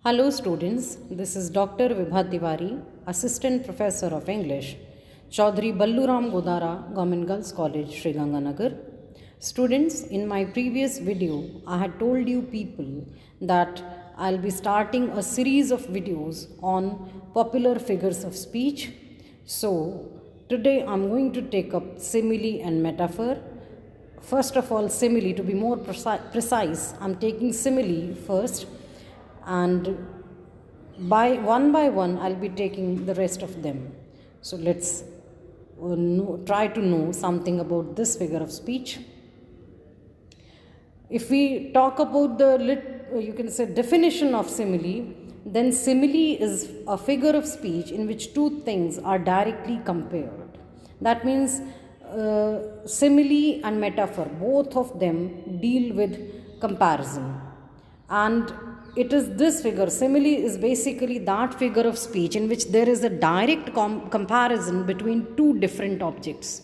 Hello students, this is Dr. Vibha Tiwari, Assistant Professor of English, Chaudhry Balluram Godara, Government Girls College, Sriganganagar. Students, in my previous video, I had told you people that I'll be starting a series of videos on popular figures of speech. So, today I'm going to take up simile and metaphor. First of all, simile, to be more precise, I'm taking simile first, and by one I'll be taking the rest of them. So let's try to know something about this figure of speech. If we talk about you can say definition of simile, then simile is a figure of speech in which two things are directly compared. That means simile and metaphor, both of them deal with comparison. And it is this figure, simile is basically that figure of speech in which there is a direct comparison between two different objects.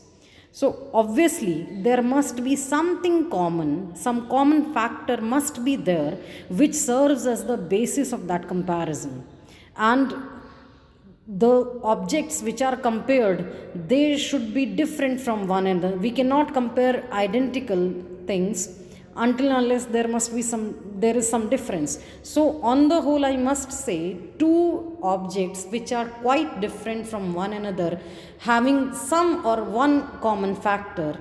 So obviously there must be something common, some common factor must be there which serves as the basis of that comparison. And the objects which are compared, they should be different from one another. We cannot compare identical things until unless there is some difference. So on the whole, I must say two objects which are quite different from one another, having some or one common factor,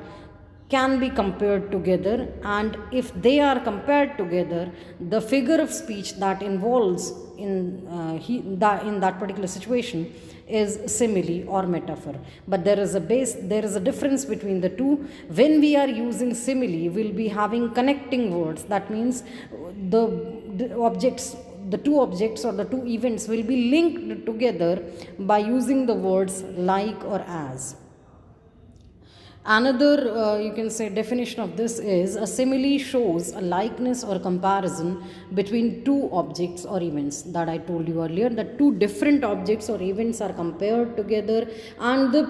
can be compared together, and if they are compared together, the figure of speech that involves in that particular situation is simile or metaphor. But there is a difference between the two. When we are using simile, we'll be having connecting words. That means the two objects or the two events will be linked together by using the words like or as. Another, you can say, definition of this is a simile shows a likeness or comparison between two objects or events. That I told you earlier, that two different objects or events are compared together, and the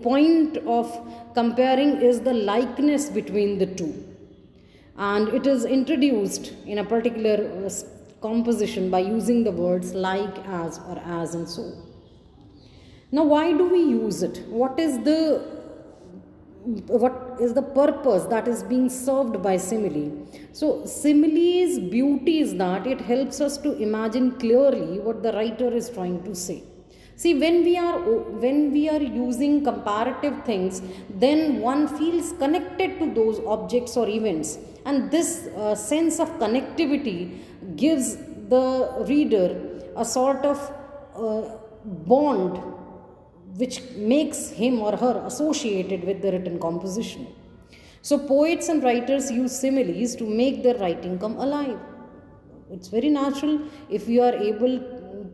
point of comparing is the likeness between the two. And it is introduced in a particular composition by using the words like, as, or as, and so. Now, why do we use it? What is the purpose that is being served by simile? So simile's beauty is that it helps us to imagine clearly what the writer is trying to say. See, when we are using comparative things, then one feels connected to those objects or events, and this sense of connectivity gives the reader a sort of bond which makes him or her associated with the written composition. So poets and writers use similes to make their writing come alive. It's very natural. If you are able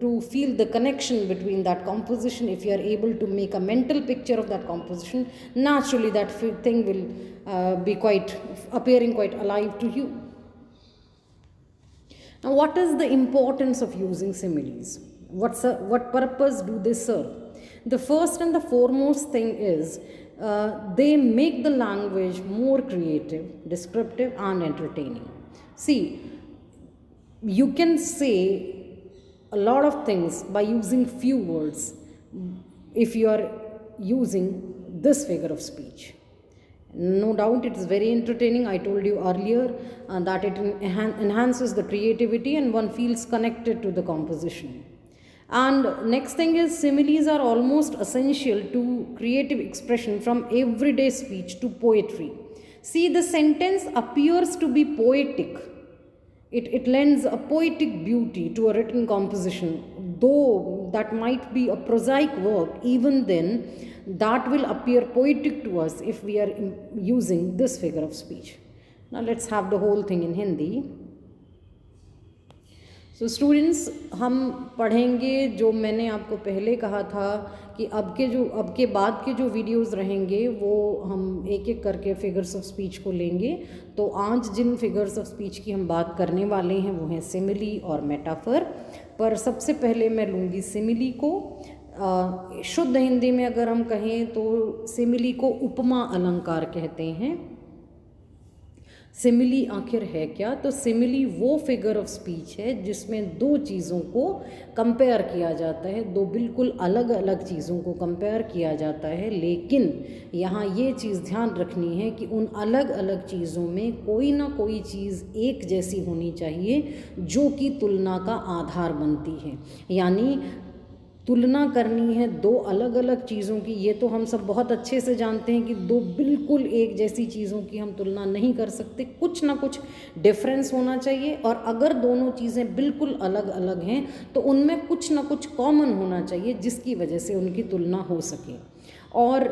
to feel the connection between that composition, if you are able to make a mental picture of that composition, naturally that thing will be appearing quite alive to you. Now, what is the importance of using similes? What purpose do they serve? The first and the foremost thing is they make the language more creative, descriptive, and entertaining. See, you can say a lot of things by using few words if you are using this figure of speech. No doubt it is very entertaining. I told you earlier that it enhances the creativity and one feels connected to the composition. And next thing is, similes are almost essential to creative expression, from everyday speech to poetry. See, the sentence appears to be poetic. It lends a poetic beauty to a written composition. Though that might be a prosaic work, even then that will appear poetic to us if we are using this figure of speech. Now let's have the whole thing in Hindi. So students, हम पढ़ेंगे जो मैंने आपको पहले कहा था कि अब के बाद के जो वीडियोस रहेंगे वो हम एक एक करके फिगर्स ऑफ स्पीच को लेंगे. तो आज जिन फिगर्स ऑफ स्पीच की हम बात करने वाले हैं वो हैं सिमिली और मेटाफर. पर सबसे पहले मैं लूँगी सिमिली को. शुद्ध हिंदी में अगर हम कहें तो सिमिली को उपमा अलंकार कहते हैं. सिमिली आखिर है क्या? तो सिमिली वो फिगर ऑफ स्पीच है जिसमें दो चीज़ों को कंपेयर किया जाता है, दो बिल्कुल अलग अलग चीज़ों को कंपेयर किया जाता है, लेकिन यहाँ ये चीज़ ध्यान रखनी है कि उन अलग अलग चीज़ों में कोई ना कोई चीज़ एक जैसी होनी चाहिए जो कि तुलना का आधार बनती है। यानी तुलना करनी है दो अलग अलग चीज़ों की, ये तो हम सब बहुत अच्छे से जानते हैं कि दो बिल्कुल एक जैसी चीज़ों की हम तुलना नहीं कर सकते, कुछ ना कुछ डिफरेंस होना चाहिए। और अगर दोनों चीज़ें बिल्कुल अलग अलग हैं तो उनमें कुछ ना कुछ कॉमन होना चाहिए जिसकी वजह से उनकी तुलना हो सके। और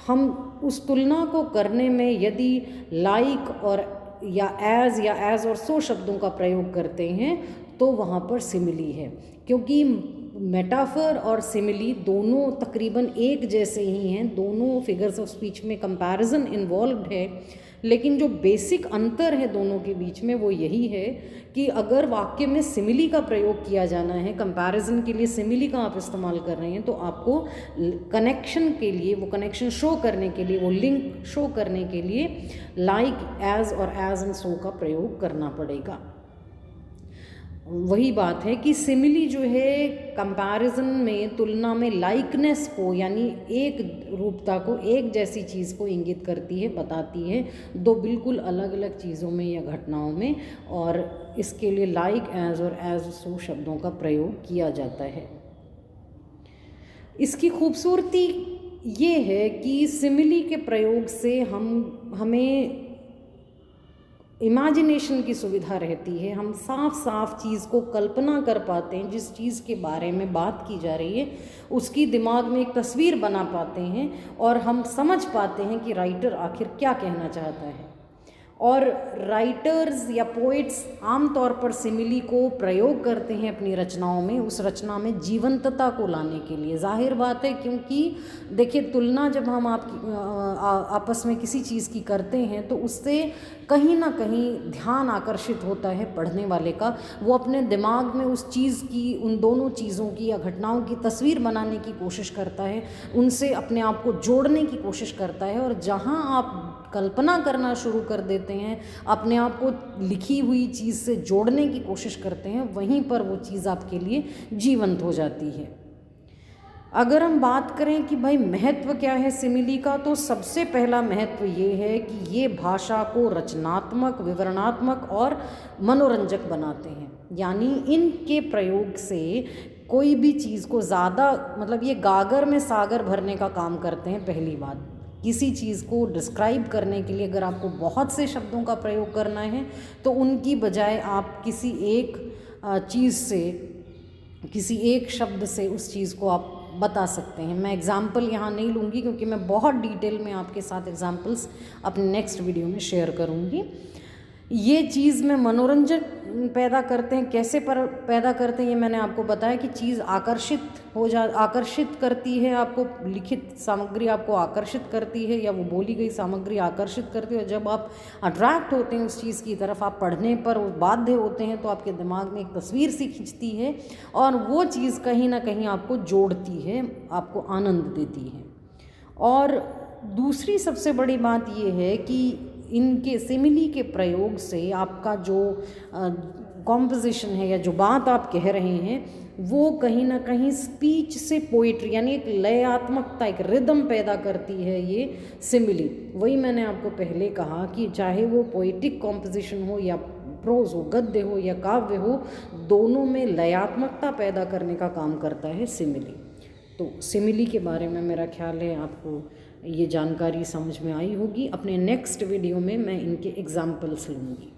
हम उस तुलना को करने में यदि लाइक और या एज और सो शब्दों का प्रयोग करते हैं तो वहाँ पर सिमिली है, क्योंकि मेटाफर और सिमिली दोनों तकरीबन एक जैसे ही हैं, दोनों फिगर्स ऑफ स्पीच में कंपैरिजन इन्वॉल्व्ड है, लेकिन जो बेसिक अंतर है दोनों के बीच में वो यही है कि अगर वाक्य में सिमिली का प्रयोग किया जाना है, कंपैरिजन के लिए सिमिली का आप इस्तेमाल कर रहे हैं, तो आपको कनेक्शन के लिए, वो कनेक्शन शो करने के लिए, वो लिंक शो करने के लिए लाइक एज और एज एंड सो का प्रयोग करना पड़ेगा। वही बात है कि सिमिली जो है कंपैरिजन में तुलना में लाइकनेस को, यानी एक रूपता को, एक जैसी चीज़ को इंगित करती है, बताती है दो बिल्कुल अलग अलग चीज़ों में या घटनाओं में, और इसके लिए लाइक एज और एज सो शब्दों का प्रयोग किया जाता है। इसकी खूबसूरती ये है कि सिमिली के प्रयोग से हमें इमेजिनेशन की सुविधा रहती है, हम साफ साफ चीज़ को कल्पना कर पाते हैं, जिस चीज़ के बारे में बात की जा रही है उसकी दिमाग में एक तस्वीर बना पाते हैं और हम समझ पाते हैं कि राइटर आखिर क्या कहना चाहता है। और राइटर्स या पोइट्स आमतौर पर सिमिली को प्रयोग करते हैं अपनी रचनाओं में, उस रचना में जीवंतता को लाने के लिए। जाहिर बात है, क्योंकि देखिए तुलना जब हम आपस में किसी चीज़ की करते हैं तो उससे कहीं ना कहीं ध्यान आकर्षित होता है पढ़ने वाले का, वो अपने दिमाग में उस चीज़ की, उन दोनों चीज़ों की या घटनाओं की तस्वीर बनाने की कोशिश करता है, उनसे अपने आप को जोड़ने की कोशिश करता है। और जहाँ आप कल्पना करना शुरू कर देते हैं, अपने आप को लिखी हुई चीज़ से जोड़ने की कोशिश करते हैं, वहीं पर वो चीज़ आपके लिए जीवंत हो जाती है। अगर हम बात करें कि भाई महत्व क्या है सिमिली का, तो सबसे पहला महत्व ये है कि ये भाषा को रचनात्मक, विवरणात्मक और मनोरंजक बनाते हैं। यानी इनके प्रयोग से कोई भी चीज़ को ज़्यादा, मतलब ये गागर में सागर भरने का काम करते हैं। पहली बात, किसी चीज़ को डिस्क्राइब करने के लिए अगर आपको बहुत से शब्दों का प्रयोग करना है तो उनकी बजाय आप किसी एक चीज़ से, किसी एक शब्द से उस चीज़ को आप बता सकते हैं। मैं एग्ज़ाम्पल यहाँ नहीं लूँगी क्योंकि मैं बहुत डिटेल में आपके साथ एग्ज़ाम्पल्स अपने नेक्स्ट वीडियो में शेयर करूँगी। ये चीज़ में मनोरंजन पैदा करते हैं, कैसे पैदा करते हैं ये मैंने आपको बताया कि चीज़ आकर्षित करती है, आपको लिखित सामग्री आपको आकर्षित करती है या वो बोली गई सामग्री आकर्षित करती है। और जब आप अट्रैक्ट होते हैं उस चीज़ की तरफ, आप पढ़ने पर बाध्य होते हैं, तो आपके दिमाग में एक तस्वीर सी खिंचती है और वो चीज़ कहीं ना कहीं आपको जोड़ती है, आपको आनंद देती है। और दूसरी सबसे बड़ी बात ये है कि इनके सिमिली के प्रयोग से आपका जो कॉम्पोजिशन है या जो बात आप कह रहे हैं वो कहीं ना कहीं स्पीच से पोइट्री, यानी एक लयात्मकता, एक रिदम पैदा करती है ये सिमिली। वही मैंने आपको पहले कहा कि चाहे वो पोइटिक कॉम्पोजिशन हो या प्रोज हो, गद्य हो या काव्य हो, दोनों में लयात्मकता पैदा करने का काम करता है सिमिली। तो सिमिली के बारे में मेरा ख्याल है आपको ये जानकारी समझ में आई होगी। अपने नेक्स्ट वीडियो में मैं इनके एग्जाम्पल्स लूँगी।